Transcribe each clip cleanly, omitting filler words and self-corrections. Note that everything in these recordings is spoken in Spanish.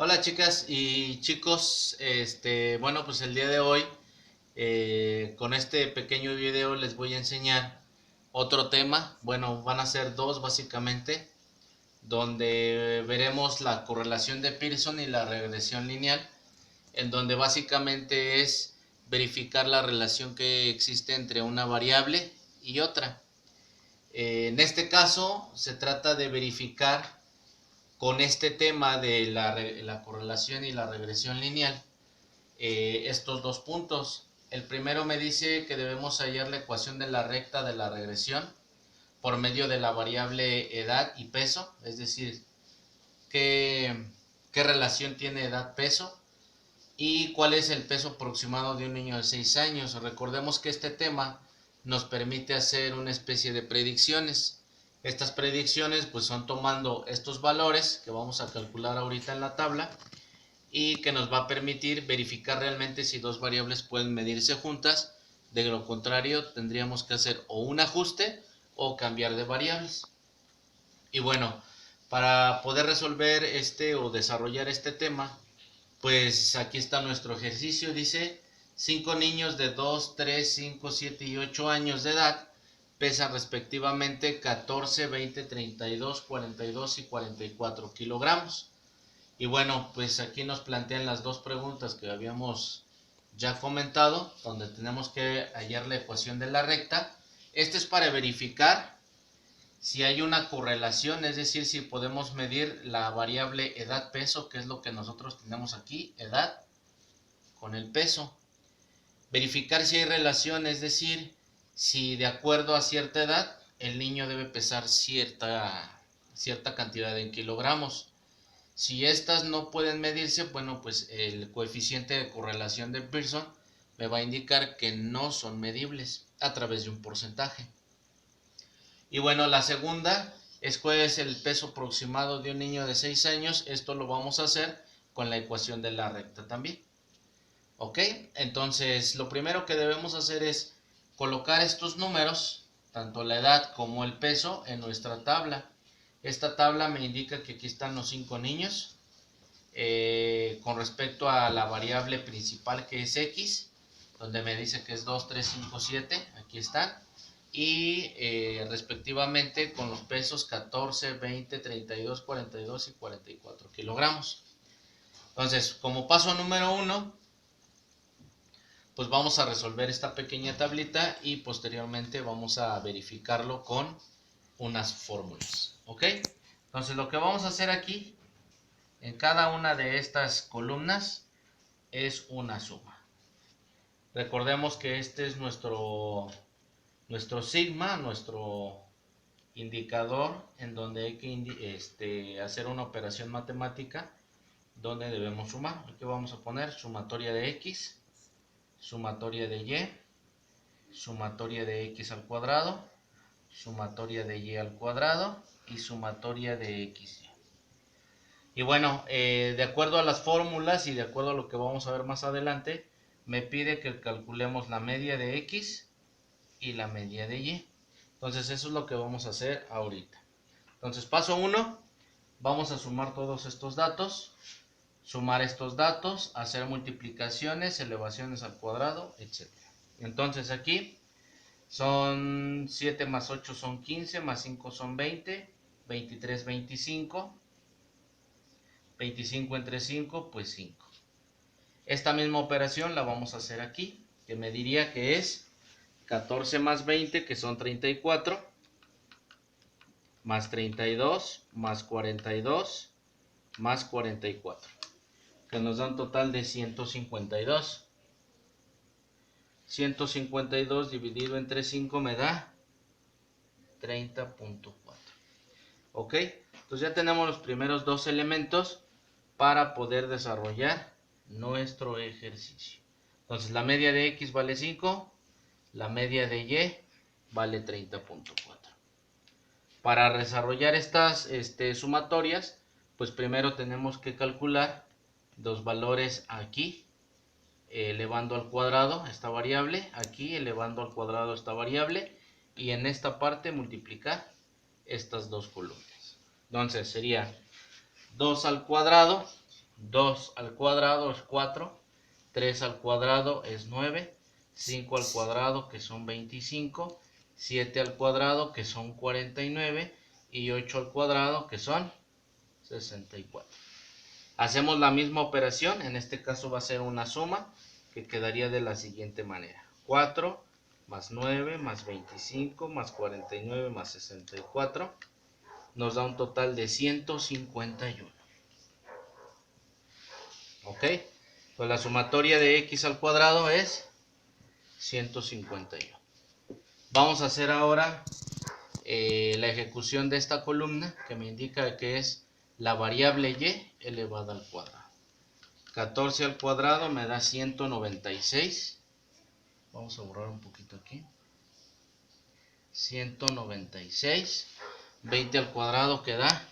Hola chicas y chicos, bueno pues el día de hoy con este pequeño video les voy a enseñar otro tema. Bueno, van a ser dos básicamente, donde veremos la correlación de Pearson y la regresión lineal, en donde básicamente es verificar la relación que existe entre una variable y otra. En este caso se trata de verificar con este tema de la correlación y la regresión lineal estos dos puntos. El primero me dice que debemos hallar la ecuación de la recta de la regresión por medio de la variable edad y peso, es decir, qué relación tiene edad-peso y cuál es el peso aproximado de un niño de 6 años. Recordemos que este tema nos permite hacer una especie de predicciones. Estas predicciones pues son tomando estos valores que vamos a calcular ahorita en la tabla y que nos va a permitir verificar realmente si dos variables pueden medirse juntas. De lo contrario tendríamos que hacer o un ajuste o cambiar de variables. Y bueno, para poder resolver o desarrollar este tema, pues aquí está nuestro ejercicio. Dice: 5 niños de 2, 3, 5, 7 y 8 años de edad pesan respectivamente 14, 20, 32, 42 y 44 kilogramos. Y bueno, pues aquí nos plantean las dos preguntas que habíamos ya comentado, donde tenemos que hallar la ecuación de la recta. Este es para verificar si hay una correlación, es decir, si podemos medir la variable edad-peso, que es lo que nosotros tenemos aquí, edad con el peso. Verificar si hay relación, es decir, si de acuerdo a cierta edad el niño debe pesar cierta cantidad en kilogramos. Si estas no pueden medirse, bueno, pues el coeficiente de correlación de Pearson me va a indicar que no son medibles a través de un porcentaje. Y bueno, la segunda es cuál es el peso aproximado de un niño de 6 años. Esto lo vamos a hacer con la ecuación de la recta también. ¿Ok? Entonces, lo primero que debemos hacer es colocar estos números, tanto la edad como el peso, en nuestra tabla. Esta tabla me indica que aquí están los 5 niños. Con respecto a la variable principal, que es x, donde me dice que es 2, 3, 5, 7, aquí están, y respectivamente con los pesos 14, 20, 32, 42 y 44 kilogramos. Entonces, como paso número 1, pues vamos a resolver esta pequeña tablita y posteriormente vamos a verificarlo con unas fórmulas. ¿Ok? Entonces, lo que vamos a hacer aquí en cada una de estas columnas es una suma. Recordemos que este es nuestro sigma, nuestro indicador en donde hay que hacer una operación matemática donde debemos sumar. Aquí vamos a poner sumatoria de x, sumatoria de y, sumatoria de x al cuadrado, sumatoria de y al cuadrado y sumatoria de x. Y bueno, de acuerdo a las fórmulas y de acuerdo a lo que vamos a ver más adelante, me pide que calculemos la media de x y la media de y. Entonces eso es lo que vamos a hacer ahorita. Entonces paso 1, vamos a sumar todos estos datos, sumar estos datos, hacer multiplicaciones, elevaciones al cuadrado, etc. Entonces aquí son 7 más 8 son 15, más 5 son 20, 23, 25. 25 entre 5, pues 5. Esta misma operación la vamos a hacer aquí, que me diría que es 14 más 20, que son 34, más 32, más 42, más 44, que nos da un total de 152. 152 dividido entre 5 me da 30.4. ¿Ok? Entonces ya tenemos los primeros dos elementos para poder desarrollar nuestro ejercicio. Entonces la media de x vale 5, la media de y vale 30.4. Para desarrollar estas sumatorias, pues primero tenemos que calcular los valores aquí, elevando al cuadrado esta variable, aquí elevando al cuadrado esta variable, y en esta parte multiplicar estas dos columnas. Entonces sería 2 al cuadrado 2 al cuadrado es 4, 3 al cuadrado es 9, 5 al cuadrado que son 25, 7 al cuadrado que son 49 y 8 al cuadrado que son 64. Hacemos la misma operación, en este caso va a ser una suma que quedaría de la siguiente manera. 4 más 9 más 25 más 49 más 64 nos da un total de 151. ¿Ok? Pues la sumatoria de x al cuadrado es 151. Vamos a hacer ahora la ejecución de esta columna que me indica que es la variable y elevada al cuadrado. 14 al cuadrado me da 196. Vamos a borrar un poquito aquí. 196. 20 al cuadrado que da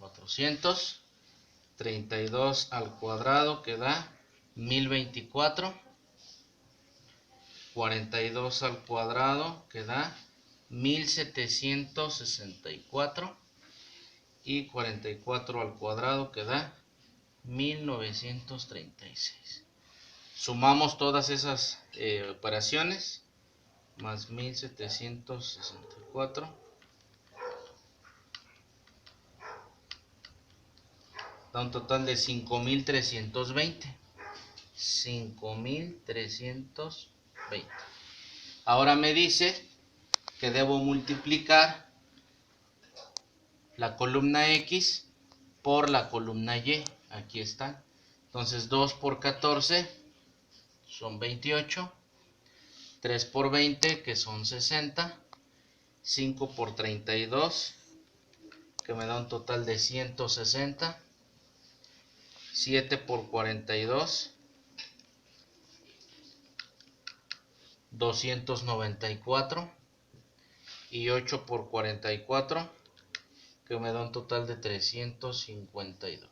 400. 32 al cuadrado que da 1024. 42 al cuadrado que da 1764. Y 44 al cuadrado que da 1936. Sumamos todas esas operaciones, más 1764, da un total de 5320. 5320. Ahora me dice que debo multiplicar la columna X por la columna Y. Aquí está. Entonces 2 por 14 son 28. 3 por 20 que son 60. 5 por 32 que me da un total de 160. 7 por 42 294. Y 8 por 44 que me da un total de 352.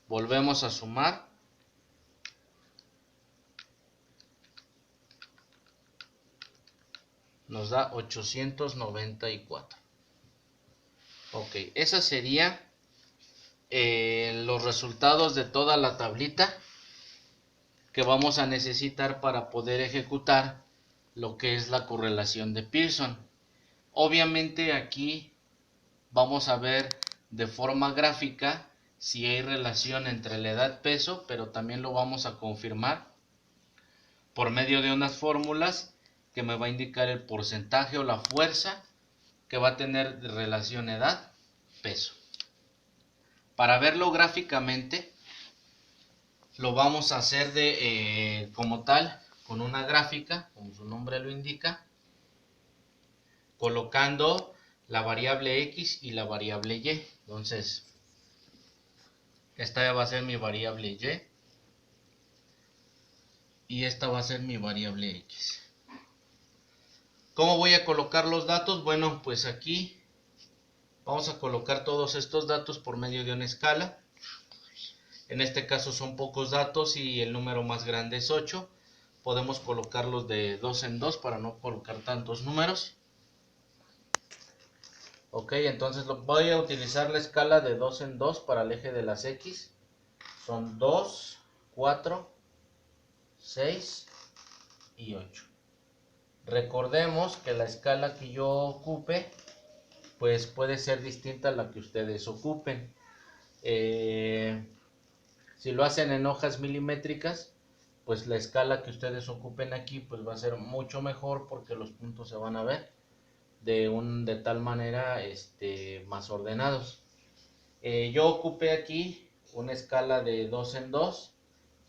Volvemos a sumar. Nos da 894. Ok, esa sería los resultados de toda la tablita que vamos a necesitar para poder ejecutar lo que es la correlación de Pearson. Obviamente aquí vamos a ver de forma gráfica si hay relación entre la edad-peso, pero también lo vamos a confirmar por medio de unas fórmulas que me va a indicar el porcentaje o la fuerza que va a tener de relación edad-peso. Para verlo gráficamente, lo vamos a hacer como tal, con una gráfica, como su nombre lo indica, colocando la variable X y la variable Y. Entonces, esta va a ser mi variable Y y esta va a ser mi variable X. ¿Cómo voy a colocar los datos? Bueno, pues aquí vamos a colocar todos estos datos por medio de una escala. En este caso son pocos datos y el número más grande es 8. Podemos colocarlos de 2 en 2 para no colocar tantos números. Ok, entonces voy a utilizar la escala de 2 en 2 para el eje de las X. Son 2, 4, 6 y 8. Recordemos que la escala que yo ocupe pues puede ser distinta a la que ustedes ocupen. Si lo hacen en hojas milimétricas, pues la escala que ustedes ocupen aquí pues va a ser mucho mejor porque los puntos se van a ver de tal manera más ordenados. Yo ocupé aquí una escala de 2 en 2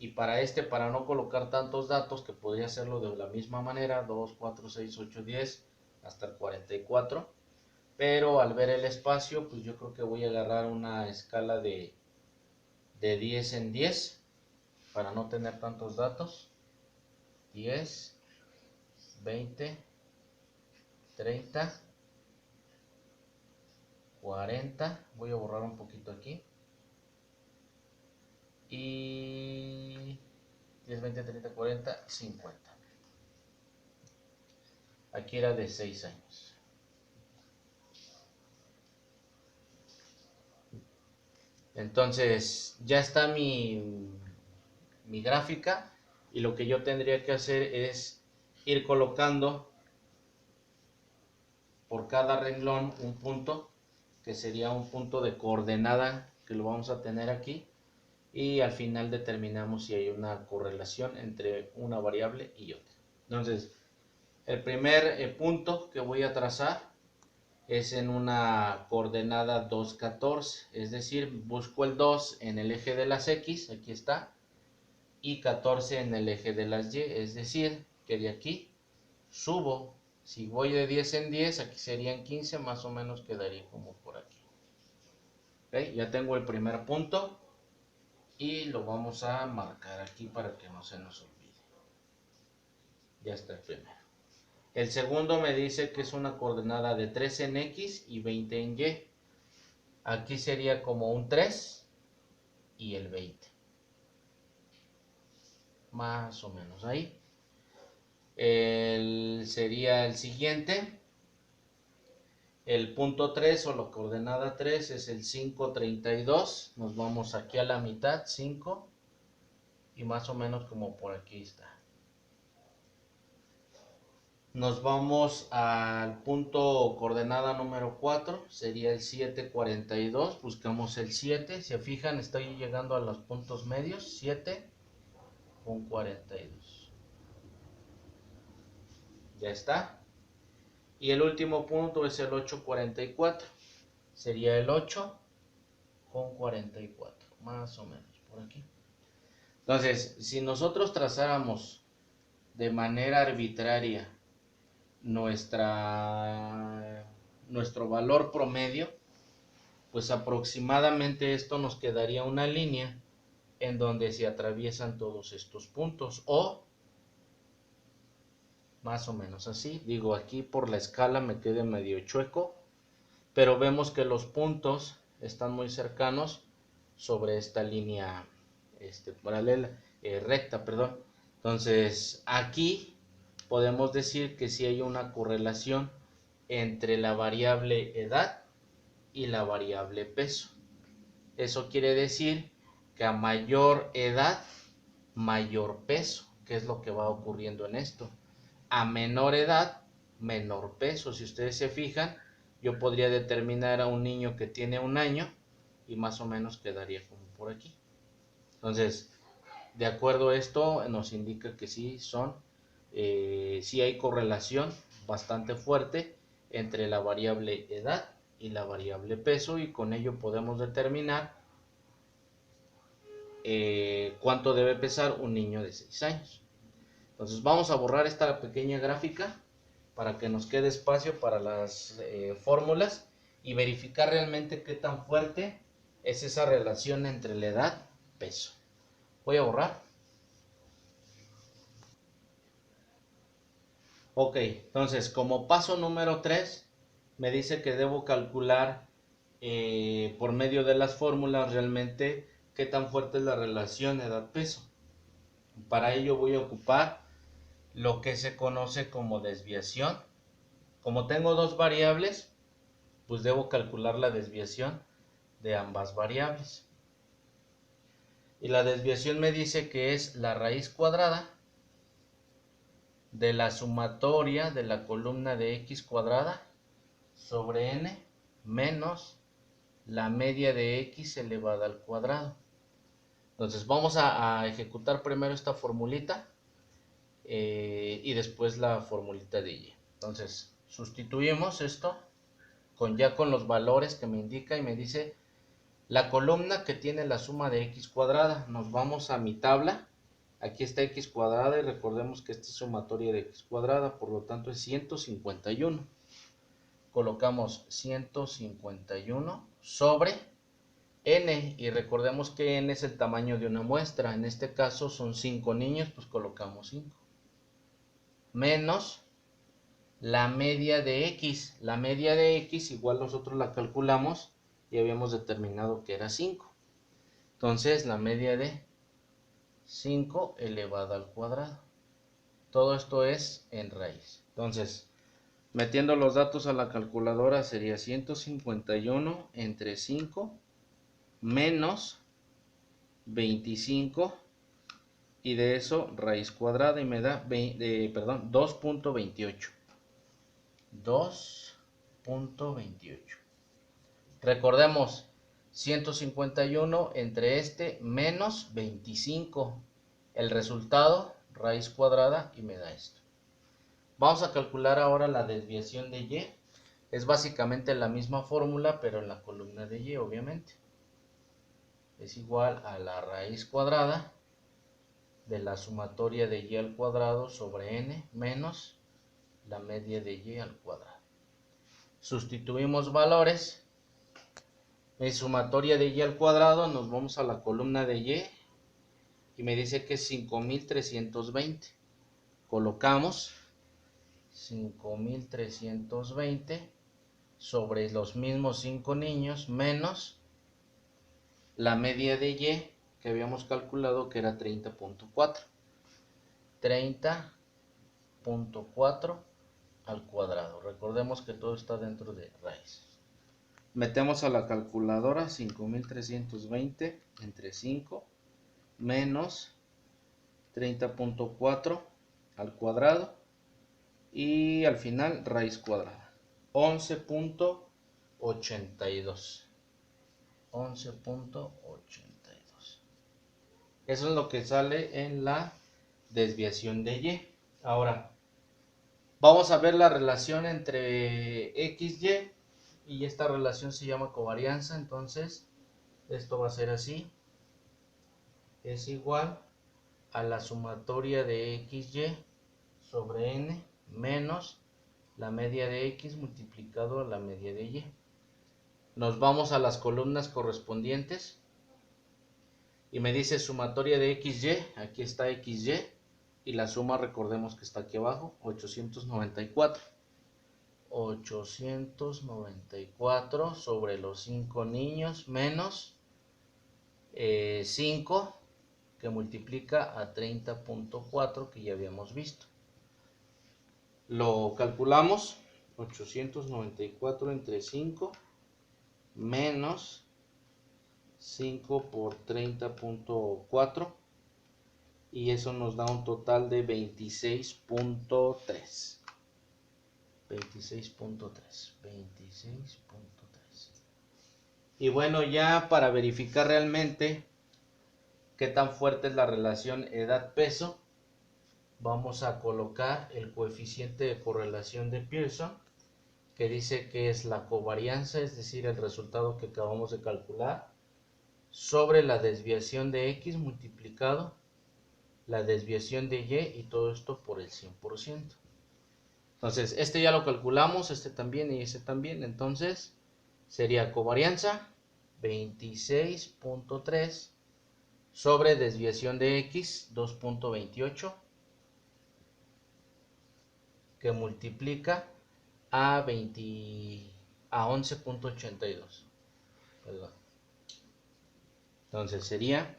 y para no colocar tantos datos, que podría hacerlo de la misma manera, 2, 4, 6, 8, 10 hasta el 44, pero al ver el espacio pues yo creo que voy a agarrar una escala de 10 en 10 para no tener tantos datos. 10, 20, 30, 40, voy a borrar un poquito aquí, y 10, 20, 30, 40, 50. Aquí era de 6 años. Entonces ya está mi gráfica, y lo que yo tendría que hacer es ir colocando por cada renglón un punto, que sería un punto de coordenada, que lo vamos a tener aquí, y al final determinamos si hay una correlación entre una variable y otra. Entonces, el primer punto que voy a trazar es en una coordenada 2, 14, es decir, busco el 2 en el eje de las X, aquí está, y 14 en el eje de las Y, es decir, que de aquí subo, si voy de 10 en 10, aquí serían 15, más o menos quedaría como por aquí. ¿Okay? Ya tengo el primer punto y lo vamos a marcar aquí para que no se nos olvide. Ya está el primero. El segundo me dice que es una coordenada de 3 en X y 20 en Y. Aquí sería como un 3 y el 20. Más o menos ahí. Sería el siguiente. El punto 3 o la coordenada 3 es el 5, 32. Nos vamos aquí a la mitad, 5. Y más o menos como por aquí está. Nos vamos al punto coordenada número 4, sería el 7, 42. Buscamos el 7. Se fijan, estoy llegando a los puntos medios. 7 con 42. Ya está. Y el último punto es el 8, 44. Sería el 8 con 44. Más o menos por aquí. Entonces, si nosotros trazáramos de manera arbitraria nuestro valor promedio, pues aproximadamente esto nos quedaría una línea en donde se atraviesan todos estos puntos, o más o menos así. Digo, aquí por la escala me quede medio chueco, pero vemos que los puntos están muy cercanos sobre esta línea paralela, recta, perdón. Entonces aquí podemos decir que sí hay una correlación entre la variable edad y la variable peso. Eso quiere decir que a mayor edad, mayor peso. ¿Qué es lo que va ocurriendo en esto? A menor edad, menor peso. Si ustedes se fijan, yo podría determinar a un niño que tiene 1 año y más o menos quedaría como por aquí. Entonces, de acuerdo a esto, nos indica que sí sí hay correlación bastante fuerte entre la variable edad y la variable peso, y con ello podemos determinar cuánto debe pesar un niño de 6 años. Entonces vamos a borrar esta pequeña gráfica para que nos quede espacio para las fórmulas y verificar realmente qué tan fuerte es esa relación entre la edad y peso. Voy a borrar. Ok, entonces como paso número 3 me dice que debo calcular por medio de las fórmulas realmente qué tan fuerte es la relación edad-peso. Para ello voy a ocupar lo que se conoce como desviación. Como tengo dos variables, pues debo calcular la desviación de ambas variables. Y la desviación me dice que es la raíz cuadrada de la sumatoria de la columna de x cuadrada sobre n menos la media de x elevada al cuadrado. Entonces vamos a ejecutar primero esta formulita y después la formulita de y. Entonces sustituimos esto ya con los valores que me indica, y me dice la columna que tiene la suma de x cuadrada. Nos vamos a mi tabla. Aquí está x cuadrada y recordemos que esta es sumatoria de x cuadrada, por lo tanto es 151. Colocamos 151 sobre n, y recordemos que n es el tamaño de una muestra. En este caso son 5 niños, pues colocamos 5. Menos la media de x. La media de x igual nosotros la calculamos y habíamos determinado que era 5. Entonces la media de 5 elevado al cuadrado. Todo esto es en raíz. Entonces, metiendo los datos a la calculadora sería 151 entre 5 menos 25 y de eso raíz cuadrada y me da 2.28. 2.28. Recordemos 151 entre este menos 25. El resultado raíz cuadrada y me da esto. Vamos a calcular ahora la desviación de y. Es básicamente la misma fórmula, pero en la columna de y, obviamente. Es igual a la raíz cuadrada de la sumatoria de y al cuadrado sobre n menos la media de y al cuadrado. Sustituimos valores. Mi sumatoria de y al cuadrado, nos vamos a la columna de y me dice que es 5320. Colocamos 5320 sobre los mismos 5 niños menos la media de y que habíamos calculado que era 30.4. 30.4 al cuadrado. Recordemos que todo está dentro de raíz. Metemos a la calculadora 5320 entre 5 menos 30.4 al cuadrado y al final raíz cuadrada. 11.82. 11.82. Eso es lo que sale en la desviación de y. Ahora, vamos a ver la relación entre XY y esta relación se llama covarianza. Entonces, esto va a ser así. Es igual a la sumatoria de XY sobre n menos la media de x multiplicado a la media de y. Nos vamos a las columnas correspondientes y me dice sumatoria de XY, aquí está XY y la suma recordemos que está aquí abajo, 894. 894 sobre los 5 niños menos 5 que multiplica a 30.4 que ya habíamos visto. Lo calculamos, 894 entre 5 menos 5 por 30.4 y eso nos da un total de 26.3. 26.3. Y bueno, ya para verificar realmente qué tan fuerte es la relación edad-peso, vamos a colocar el coeficiente de correlación de Pearson, que dice que es la covarianza, es decir, el resultado que acabamos de calcular, sobre la desviación de X multiplicado la desviación de Y y todo esto por el 100%. Entonces, este ya lo calculamos, este también y este también, entonces sería covarianza 26.3 sobre desviación de X 2.28 que multiplica a 11.82. Perdón. Entonces sería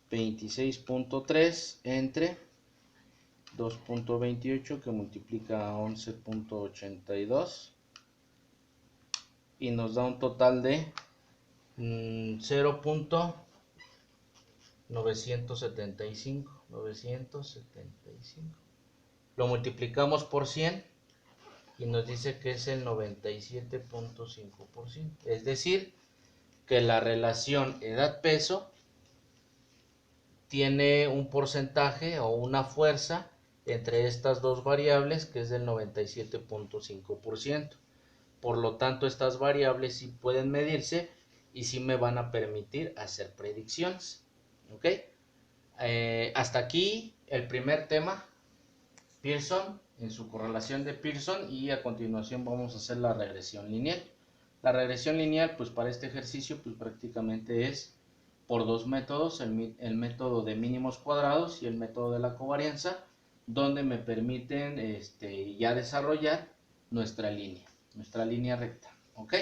26.3 entre 2.28 que multiplica a 11.82 y nos da un total de 0.975. Lo multiplicamos por 100 y nos dice que es el 97.5%. Es decir, que la relación edad-peso tiene un porcentaje o una fuerza entre estas dos variables que es del 97.5%. Por lo tanto, estas variables sí pueden medirse y sí me van a permitir hacer predicciones. ¿Ok? Hasta aquí el primer tema, Pearson, en su correlación de Pearson, y a continuación vamos a hacer la regresión lineal. La regresión lineal, pues para este ejercicio, pues prácticamente es por dos métodos, el método de mínimos cuadrados y el método de la covarianza, donde me permiten ya desarrollar nuestra línea recta. ¿Ok?